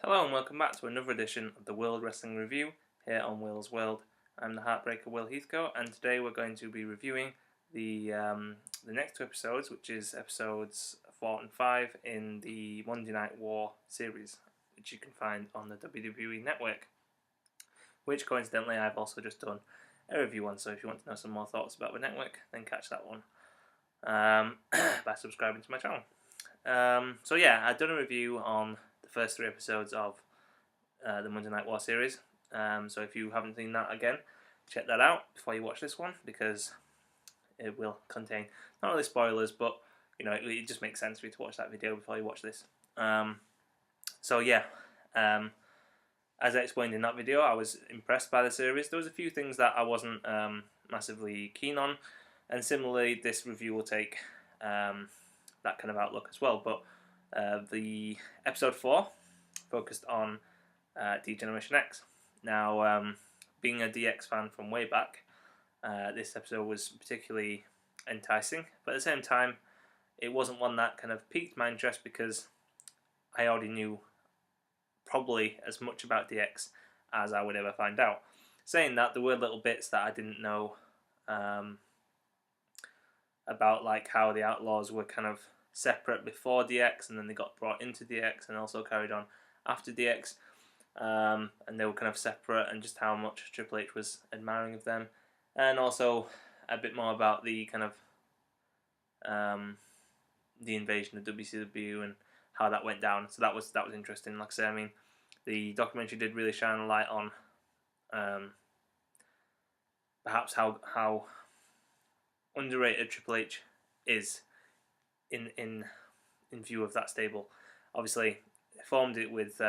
Hello and welcome back to another edition of the World Wrestling Review here on Will's World. I'm the Heartbreaker Will Heathcote, and today we're going to be reviewing the next two episodes, which is episodes 4 and 5 in the Monday Night War series, which you can find on the WWE Network, which coincidentally I've also just done a review on, so if you want to know some more thoughts about the network, then catch that one by subscribing to my channel. So yeah, I've done a review on the first three episodes of the Monday Night War series. So if you haven't seen that again, check that out before you watch this one, because it will contain not only spoilers, but it just makes sense for you to watch that video before you watch this. So yeah, as I explained in that video, I was impressed by the series. There was a few things that I wasn't massively keen on, and similarly, this review will take that kind of outlook as well. But the episode 4 focused on D-Generation X. Now, being a DX fan from way back, this episode was particularly enticing, but at the same time, it wasn't one that kind of piqued my interest because I already knew probably as much about DX as I would ever find out. Saying that, there were little bits that I didn't know about, like how the Outlaws were kind of separate before DX, and then they got brought into DX and also carried on after DX. And they were kind of separate, and just how much Triple H was admiring of them, and also a bit more about the kind of the invasion of WCW and how that went down. So that was interesting. Like I say, I mean, the documentary did really shine a light on perhaps how underrated Triple H is in view of that stable. Obviously, they formed it with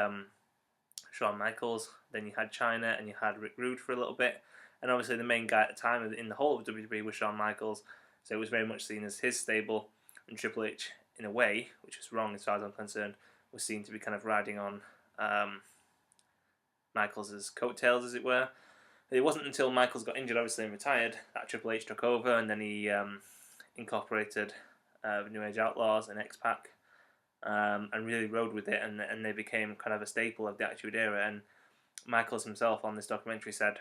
Shawn Michaels, then you had Chyna, and you had Rick Rude for a little bit, and obviously the main guy at the time in the whole of WWE was Shawn Michaels, so it was very much seen as his stable, and Triple H, in a way, which was wrong as far as I'm concerned, was seen to be kind of riding on Michaels' coattails, as it were. It wasn't until Michaels got injured, obviously, and retired, that Triple H took over, and then he incorporated the New Age Outlaws and X-Pac, and really rode with it, and they became kind of a staple of the Attitude Era. And Michaels himself on this documentary said,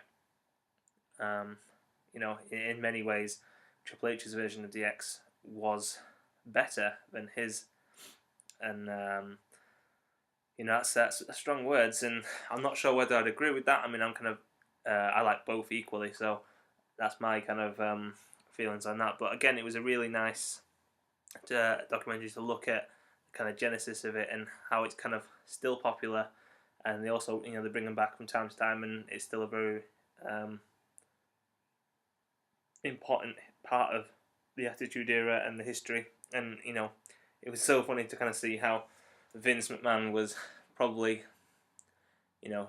in many ways, Triple H's version of DX was better than his, and that's strong words, and I'm not sure whether I'd agree with that. I mean, I'm kind of I like both equally, so that's my kind of feelings on that. But again, it was a really nice documentary to look at the kind of genesis of it and how it's kind of still popular, and they also they bring them back from time to time, and it's still a very important part of the Attitude Era and the history. And it was so funny to kind of see how Vince McMahon was probably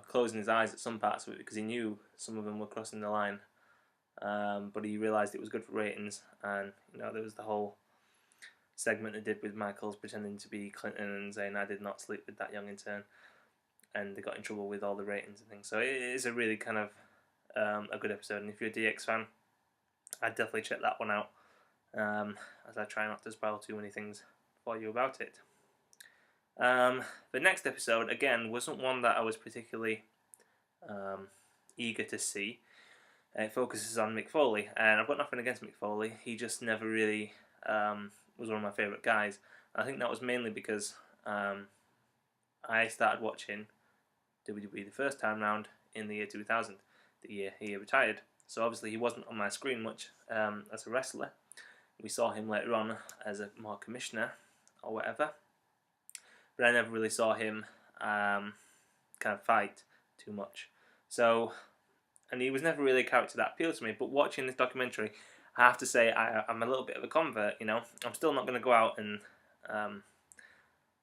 closing his eyes at some parts of it because he knew some of them were crossing the line, but he realised it was good for ratings. And there was the whole segment they did with Michaels pretending to be Clinton and saying, "I did not sleep with that young intern," and they got in trouble with all the ratings and things. So it is a really kind of a good episode, and if you're a DX fan, I'd definitely check that one out, as I try not to spoil too many things for you about it. The next episode, again, wasn't one that I was particularly eager to see. It focuses on Mick Foley, and I've got nothing against Mick Foley. He just never really was one of my favourite guys. I think that was mainly because I started watching WWE the first time round in the year 2000, the year he retired. So obviously he wasn't on my screen much as a wrestler. We saw him later on as a more commissioner or whatever, but I never really saw him kind of fight too much. So, and he was never really a character that appealed to me. But watching this documentary, I have to say I'm a little bit of a convert. I'm still not going to go out and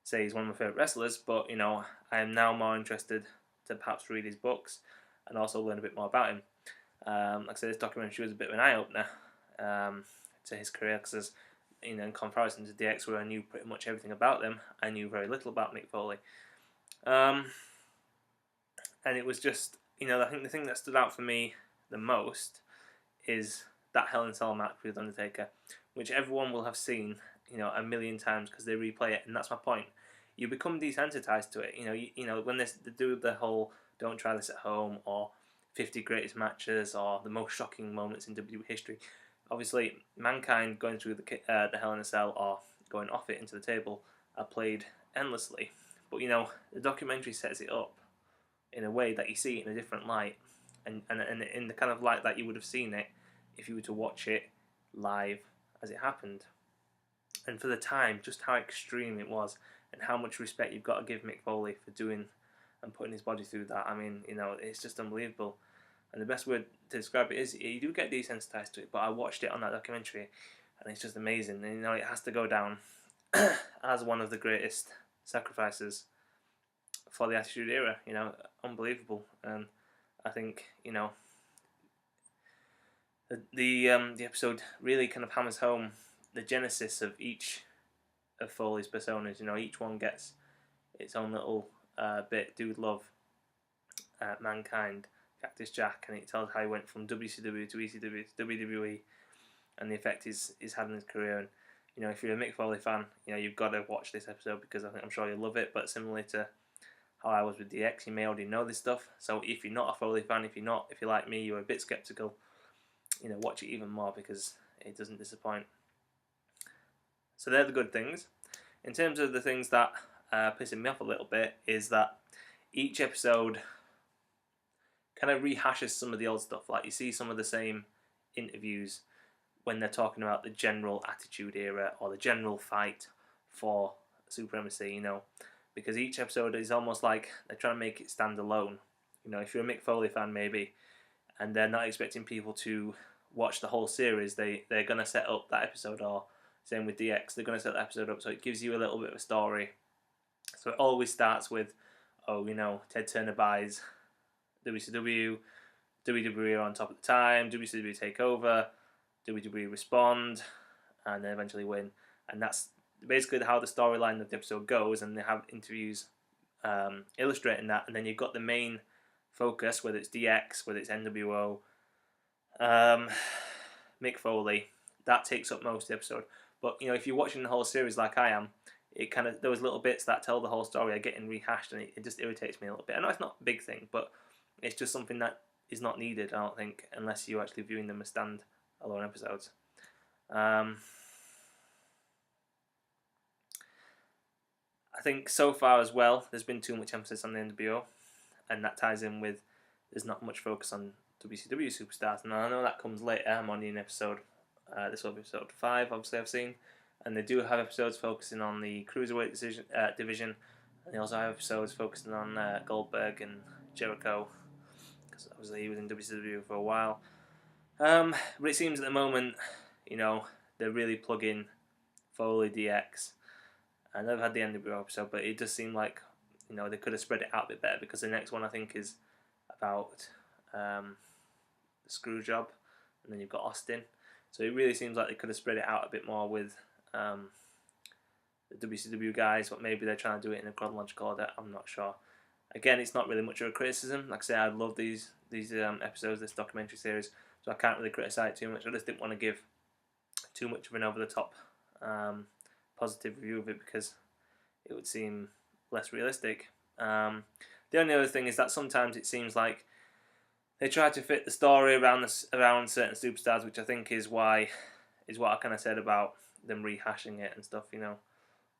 say he's one of my favourite wrestlers, but I am now more interested to perhaps read his books and also learn a bit more about him. Like I said, this documentary was a bit of an eye-opener to his career, because in comparison to DX, where I knew pretty much everything about them, I knew very little about Mick Foley. And it was just, I think the thing that stood out for me the most is that Hell in a Cell match with Undertaker, which everyone will have seen, a million times because they replay it, and that's my point. you become desensitized to it. You know when they do the whole "don't try this at home" or 50 greatest matches or the most shocking moments in WWE history. Obviously, Mankind going through the Hell in a Cell or going off it into the table are played endlessly, but the documentary sets it up in a way that you see it in a different light, and in the kind of light that you would have seen it if you were to watch it live as it happened. And for the time, just how extreme it was, and how much respect you've got to give Mick Foley for doing and putting his body through that. I mean, it's just unbelievable. And the best word to describe it is you do get desensitized to it. But I watched it on that documentary, and it's just amazing. And it has to go down as one of the greatest sacrifices for the Attitude Era. Unbelievable. And I think the episode really kind of hammers home the genesis of each of Foley's personas. Each one gets its own little bit. Dude Love, Mankind, Cactus Jack, and it tells how he went from WCW to ECW to WWE, and the effect he's had on his career. And if you're a Mick Foley fan, you've got to watch this episode, because I'm sure you'll love it. But similarly to how I was with DX, you may already know this stuff. So if you're not a Foley fan, if you're like me, you're a bit skeptical, watch it even more, because it doesn't disappoint. So they're the good things. In terms of the things that pissing me off a little bit, is that each episode kind of rehashes some of the old stuff. Like, you see some of the same interviews when they're talking about the general Attitude Era or the general fight for supremacy, because each episode is almost like they're trying to make it stand alone. If you're a Mick Foley fan, maybe, and they're not expecting people to watch the whole series, they're going to set up that episode, or same with DX, they're going to set that episode up so it gives you a little bit of a story. So it always starts with, Ted Turner buys WCW, WWE are on top at the time, WCW take over, WWE respond, and then eventually win. And that's basically how the storyline of the episode goes, and they have interviews illustrating that. And then you've got the main focus, whether it's DX, whether it's NWO, Mick Foley, that takes up most of the episode. But if you're watching the whole series like I am, it kind of, those little bits that tell the whole story are getting rehashed, and it just irritates me a little bit. I know it's not a big thing, but it's just something that is not needed, I don't think, unless you're actually viewing them as stand-alone episodes. I think so far as well, there's been too much emphasis on the NWO, and that ties in with there's not much focus on WCW superstars. And I know that comes later. I'm only in episode, this will be episode 5, obviously, I've seen. And they do have episodes focusing on the Cruiserweight division, and they also have episodes focusing on Goldberg and Jericho, because obviously he was in WCW for a while. But it seems at the moment, they're really plugging Foley, DX. I never had the NWO episode, but it does seem like, they could have spread it out a bit better, because the next one I think is about the screw job, and then you've got Austin. So it really seems like they could have spread it out a bit more with the WCW guys, but maybe they're trying to do it in a chronological order. I'm not sure. Again, it's not really much of a criticism. Like I say, I love these episodes, this documentary series, so I can't really criticise it too much. I just didn't want to give too much of an over-the-top positive review of it, because it would seem less realistic. The only other thing is that sometimes it seems like they try to fit the story around certain superstars, which I think is what I kind of said about them rehashing it and stuff,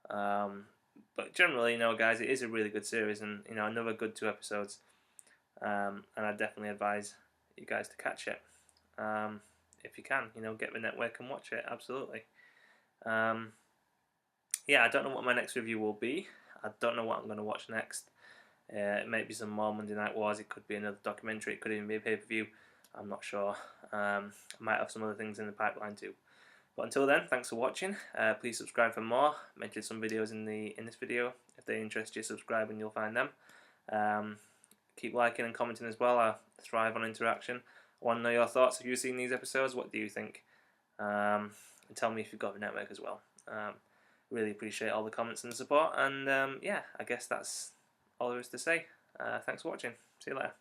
But generally, guys, it is a really good series, and another good 2 episodes. And I definitely advise you guys to catch it if you can. Get the network and watch it. Absolutely. Yeah, I don't know what my next review will be. I don't know what I'm going to watch next. It may be some more Monday Night Wars. It could be another documentary. It could even be a pay-per-view. I'm not sure. I might have some other things in the pipeline too. But until then, thanks for watching. Please subscribe for more. I mentioned some videos in this video. If they interest you, subscribe and you'll find them. Keep liking and commenting as well. I thrive on interaction. I want to know your thoughts. Have you seen these episodes? What do you think? And tell me if you've got the network as well. Really appreciate all the comments and the support. And yeah, I guess that's all there is to say. Thanks for watching. See you later.